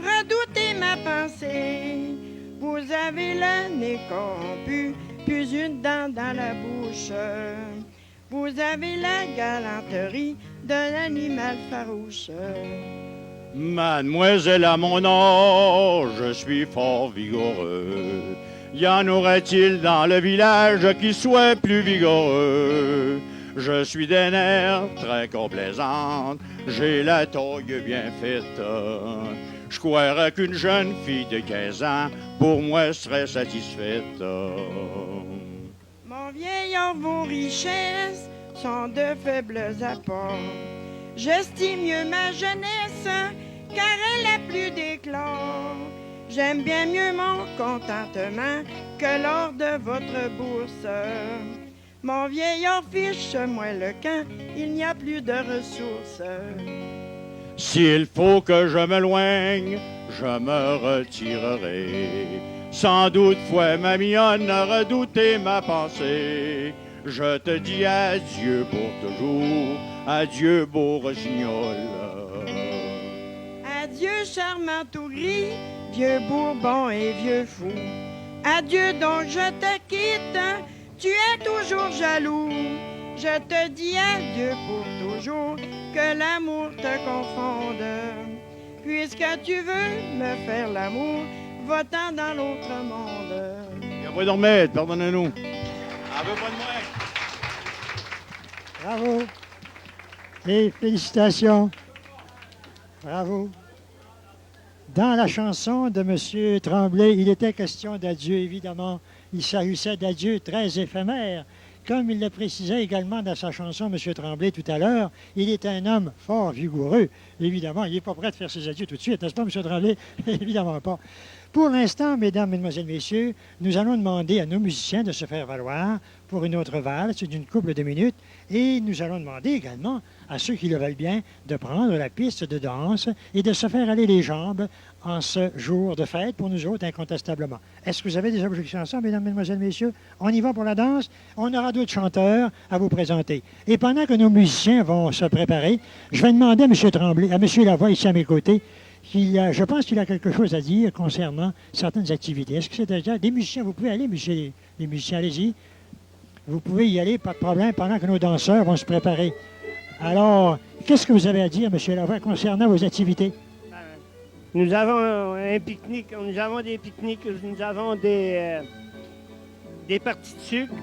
redoutez ma pensée. Vous avez le nez corrompu, plus une dent dans la bouche. Vous avez la galanterie de l'animal farouche. Mademoiselle, à mon âge, je suis fort vigoureux. Y en aurait-il dans le village qui soit plus vigoureux? Je suis des nerfs très complaisante, j'ai la taille bien faite. Je croirais qu'une jeune fille de 15 ans, pour moi, serait satisfaite. Mon vieillard, vos richesses sont de faibles apports. J'estime mieux ma jeunesse, car elle a plus d'éclat. J'aime bien mieux mon contentement que l'or de votre bourse. Mon vieillard fiche moi le camp, il n'y a plus de ressources. S'il faut que je m'éloigne, je me retirerai. Sans doute, foi ma mignonne, redouter ma pensée. Je te dis adieu pour toujours, adieu beau rossignol. Adieu, charmant tout gris, vieux Bourbon et vieux fou. Adieu, donc je te quitte, tu es toujours jaloux. Je te dis adieu pour toujours, que l'amour te confonde. Puisque tu veux me faire l'amour, va-t'en dans l'autre monde. Il n'y a pas de remède, pardonnez-nous. Elle veut pas de moi. Bravo. Et félicitations. Bravo. Dans la chanson de M. Tremblay, il était question d'adieu, évidemment. Il s'agissait d'adieu très éphémère. Comme il le précisait également dans sa chanson, M. Tremblay, tout à l'heure, il est un homme fort vigoureux. Évidemment, il n'est pas prêt de faire ses adieux tout de suite, n'est-ce pas, M. Tremblay? Évidemment pas. Pour l'instant, mesdames, mesdemoiselles, messieurs, nous allons demander à nos musiciens de se faire valoir pour une autre valse d'une couple de minutes. Et nous allons demander également à ceux qui le veulent bien de prendre la piste de danse et de se faire aller les jambes en ce jour de fête pour nous autres, incontestablement. Est-ce que vous avez des objections à ça, mesdames, mesdemoiselles, messieurs? On y va pour la danse. On aura d'autres chanteurs à vous présenter. Et pendant que nos musiciens vont se préparer, je vais demander à M. Tremblay, à M. Lavoie, ici à mes côtés, je pense qu'il a quelque chose à dire concernant certaines activités. Est-ce que c'est déjà... Des musiciens, vous pouvez aller, monsieur, les musiciens, allez-y. Vous pouvez y aller, pas de problème, pendant que nos danseurs vont se préparer. Alors, qu'est-ce que vous avez à dire, M. Lavoie, concernant vos activités? Nous avons un pique-nique, nous avons des pique-niques, nous avons des parties de sucre.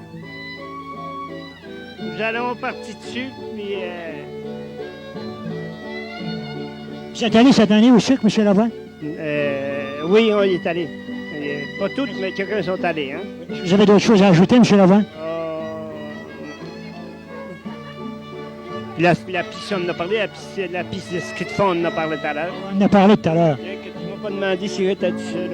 Nous allons aux parties de sucre, puis... Vous êtes allé cette année au sucre, M. Lavoie? Oui, on y est allé. Pas toutes, mais quelqu'un sont allés. Hein? Vous avez d'autres choses à ajouter, M. Lavoie? La piste, on en a parlé, la piste de ski de fond, on en a parlé tout à l'heure. On en a parlé tout à l'heure. Tu ne m'as pas demandé si j'étais dit ça. Là,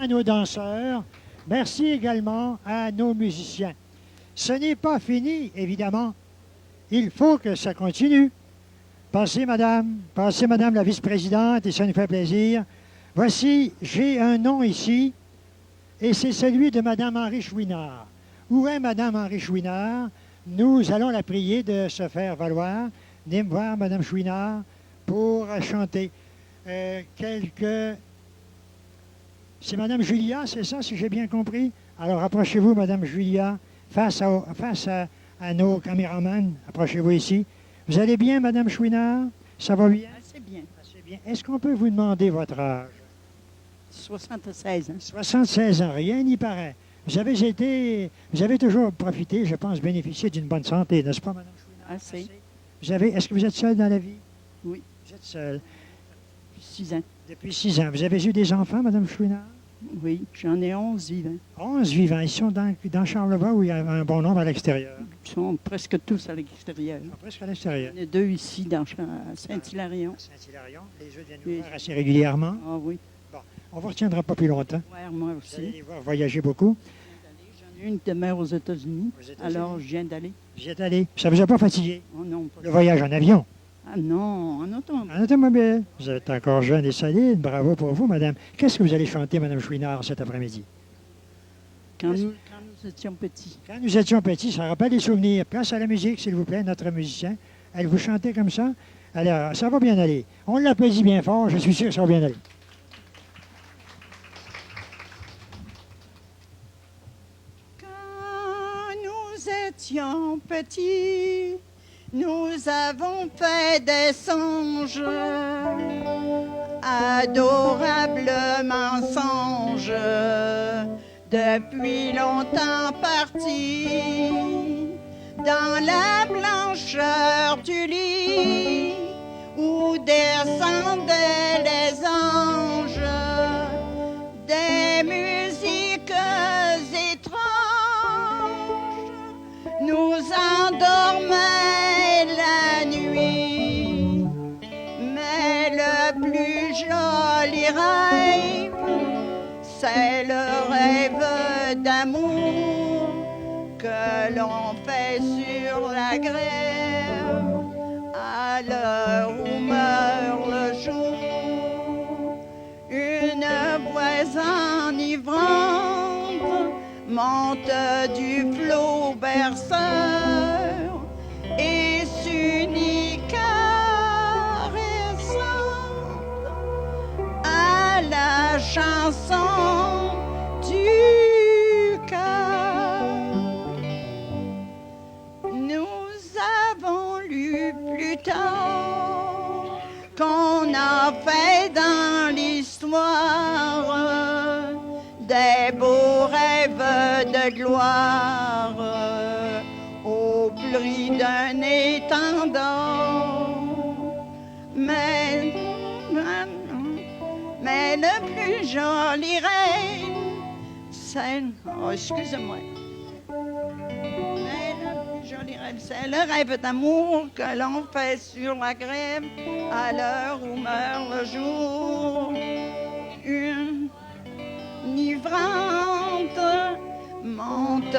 À nos danseurs, merci également à nos musiciens. Ce n'est pas fini, évidemment. Il faut que ça continue. Passez, madame la vice-présidente, et ça nous fait plaisir. Voici, j'ai un nom ici, et c'est celui de madame Henri Chouinard. Où est madame Henri Chouinard? Nous allons la prier de se faire valoir. Venez me voir, madame Chouinard, pour chanter quelques... C'est Mme Julia, c'est ça, si j'ai bien compris? Alors, approchez-vous, Mme Julia, face à à nos caméramans. Approchez-vous ici. Vous allez bien, Madame Chouinard? Ça va bien? Assez bien. Assez bien. Est-ce qu'on peut vous demander votre âge? 76 ans. 76 ans, rien n'y paraît. Vous avez toujours profité, je pense, bénéficié d'une bonne santé, n'est-ce pas, Madame Chouinard? Assez. Est-ce que vous êtes seule dans la vie? Oui. Vous êtes seule. 6 ans. Depuis 6 ans. Vous avez eu des enfants, Madame Chouinard? Oui, j'en ai 11 vivants. 11 vivants. Ils sont dans Charlevoix où il y a un bon nombre à l'extérieur? Ils sont presque tous à l'extérieur. Ils sont presque à l'extérieur. Il y en a 2 ici, à Saint-Hilarion. Saint-Hilarion. Les autres viennent nous voir assez régulièrement. Ah oui. Bon, on ne vous retiendra pas plus longtemps. Ouais, moi Vous allez aussi. les voir voyager beaucoup. J'en ai une demeure aux États-Unis. Alors, je viens d'aller. Vous y êtes allé. Ça ne vous a pas fatigué? Oh non, pas Le voyage en avion? Ah non, en automobile. En automobile. Vous êtes encore jeune et solide. Bravo pour vous, madame. Qu'est-ce que vous allez chanter, madame Chouinard, cet après-midi? Quand nous étions petits. Quand nous étions petits, ça rappelle des souvenirs. Place à la musique, s'il vous plaît, notre musicien. Elle vous chantez comme ça? Alors, ça va bien aller. On l'applaudit bien fort. Je suis sûr que ça va bien aller. Quand nous étions petits, nous avons fait des songes, adorables mensonges, depuis longtemps partis, dans la blancheur du lit, où descendaient les anges, des musiques étranges, nous endormaient la nuit, mais le plus joli rêve, c'est le rêve d'amour que l'on fait sur la grève à l'heure où meurt le jour. Une braise enivrante monte du flot berceur et s'unit caressante à la chanson du cœur. Nous avons lu plus tard qu'on a fait dans l'histoire des beaux rêves de gloire au prix d'un étendard. Mais le plus joli rêve, c'est... Oh, excusez-moi. Mais le plus joli rêve, c'est le rêve d'amour que l'on fait sur la grève à l'heure où meurt le jour. Une enivrante monte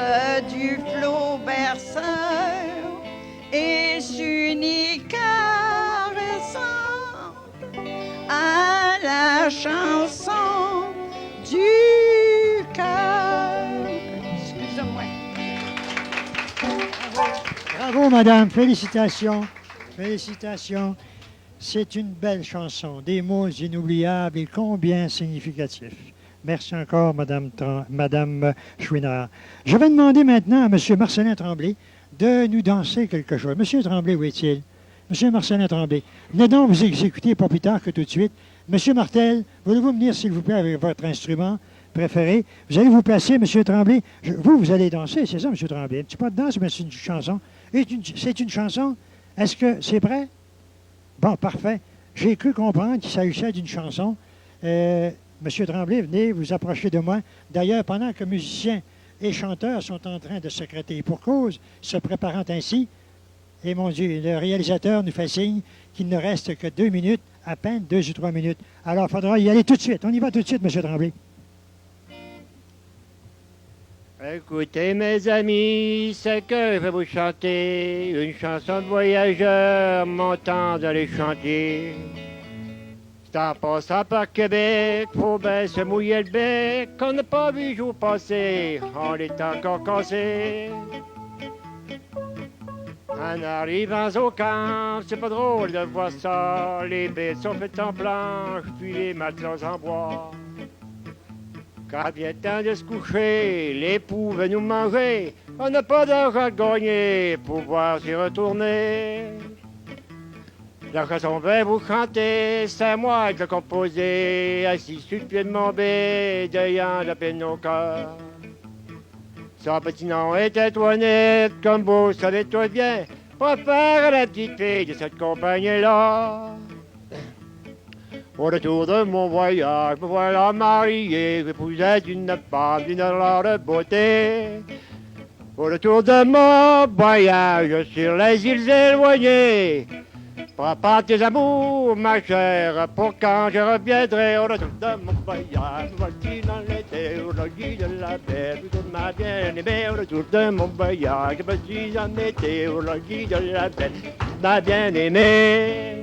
du flot berceur et s'unit caressante à la chanson du cœur. Excusez-moi. Bravo, madame. Félicitations. Félicitations. C'est une belle chanson, des mots inoubliables et combien significatifs. Merci encore, Madame Chouinard. Je vais demander maintenant à M. Marcellin Tremblay de nous danser quelque chose. M. Tremblay, où est-il? M. Marcellin Tremblay, venez donc vous exécuter pas plus tard que tout de suite. M. Martel, voulez-vous venir, s'il vous plaît, avec votre instrument préféré? Vous allez vous placer, M. Tremblay. Vous allez danser, c'est ça, M. Tremblay? Un petit pas de danse, mais c'est une chanson. C'est une chanson? Est-ce que c'est prêt? Bon, parfait. J'ai cru comprendre qu'il s'agissait d'une chanson. Monsieur Tremblay, venez vous approcher de moi. D'ailleurs, pendant que musiciens et chanteurs sont en train de secréter pour cause, se préparant ainsi, et mon Dieu, le réalisateur nous fait signe qu'il ne reste que 2 minutes, à peine 2 ou 3 minutes. Alors, il faudra y aller tout de suite. On y va tout de suite, Monsieur Tremblay. Écoutez, mes amis, c'est que je vais vous chanter une chanson de voyageurs montant dans les chantiers. C'est en passant par Québec, faut bien se mouiller le bec, qu'on n'a pas vu jour passé, on est encore cassé. En arrivant au camp, c'est pas drôle de voir ça, les bêtes sont faites en planche, puis les matelas en bois. Quand vient le temps de se coucher, l'époux veut nous manger. On n'a pas d'argent à gagner pour pouvoir s'y retourner. La chanson va vous chanter, c'est moi qui l'ai composée, assis sur le pied de mon bé, d'ayant la peine au cœur. Son petit nom était Toinette, comme vous savez tout bien, pas faire la petite fille de cette compagnie-là. Au retour de mon voyage, me voilà marié, j'épousais une femme d'une rare beauté. Au retour de mon voyage sur les îles éloignées, prépare tes amours, ma chère, pour quand je reviendrai. Au retour de mon voyage, voici dans l'été, au logis de la belle, de ma bien-aimée. Au retour de mon voyage, voici en été, au logis de la belle, ma bien-aimée.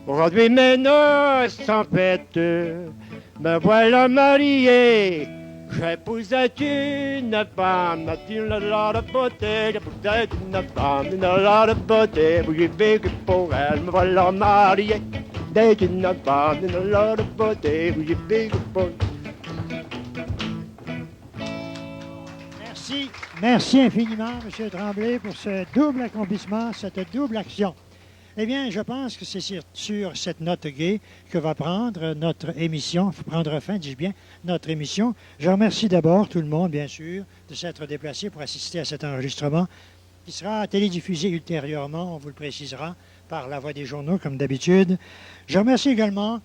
Aujourd'hui mes noces sont faites, me voilà marié. J'épousais une femme d'une rare beauté, j'épousais une femme d'une rare beauté, où j'ai vécu pour elle, me voilà marié. D'être une femme d'une rare beauté, où j'ai vécu pour elle. Merci. Merci infiniment, M. Tremblay, pour ce double accomplissement, cette double action. Eh bien, je pense que c'est sur cette note gaie que va prendre notre émission, prendre fin, dis-je bien, notre émission. Je remercie d'abord tout le monde, bien sûr, de s'être déplacé pour assister à cet enregistrement qui sera télédiffusé ultérieurement, on vous le précisera, par la voix des journaux, comme d'habitude. Je remercie également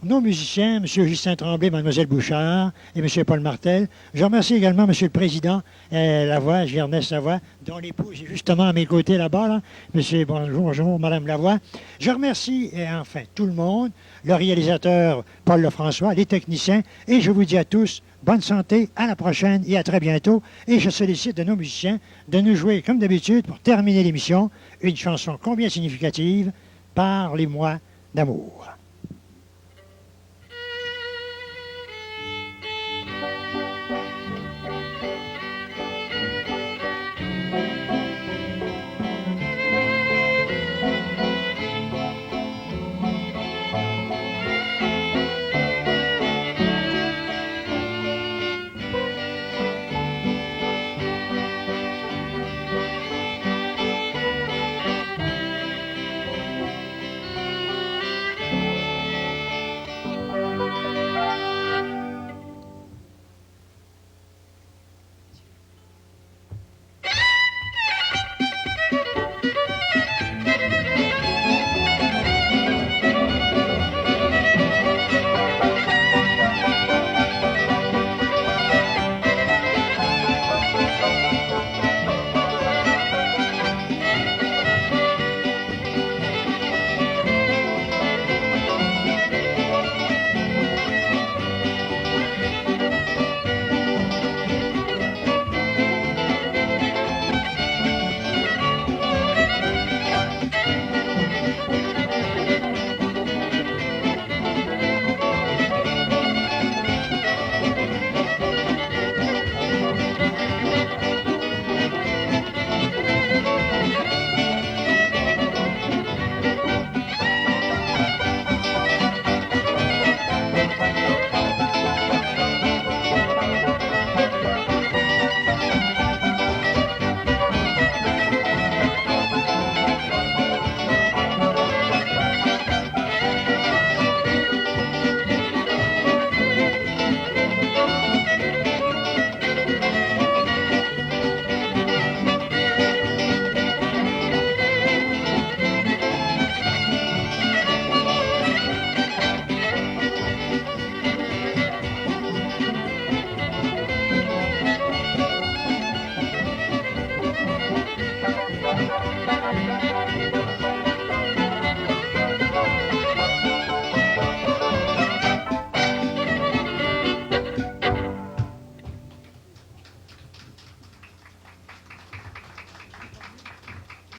nos musiciens, M. Justin Tremblay, Mlle Bouchard et M. Paul Martel. Je remercie également M. le Président Lavoie, Ernest Lavoie, dont l'épouse est justement à mes côtés là-bas. Là. Monsieur, bonjour, Mme Lavoie. Je remercie, et enfin, tout le monde, le réalisateur Paul Lefrançois, les techniciens, et je vous dis à tous, bonne santé, à la prochaine et à très bientôt. Et je sollicite de nos musiciens de nous jouer, comme d'habitude, pour terminer l'émission, une chanson combien significative, Parlez-moi d'amour.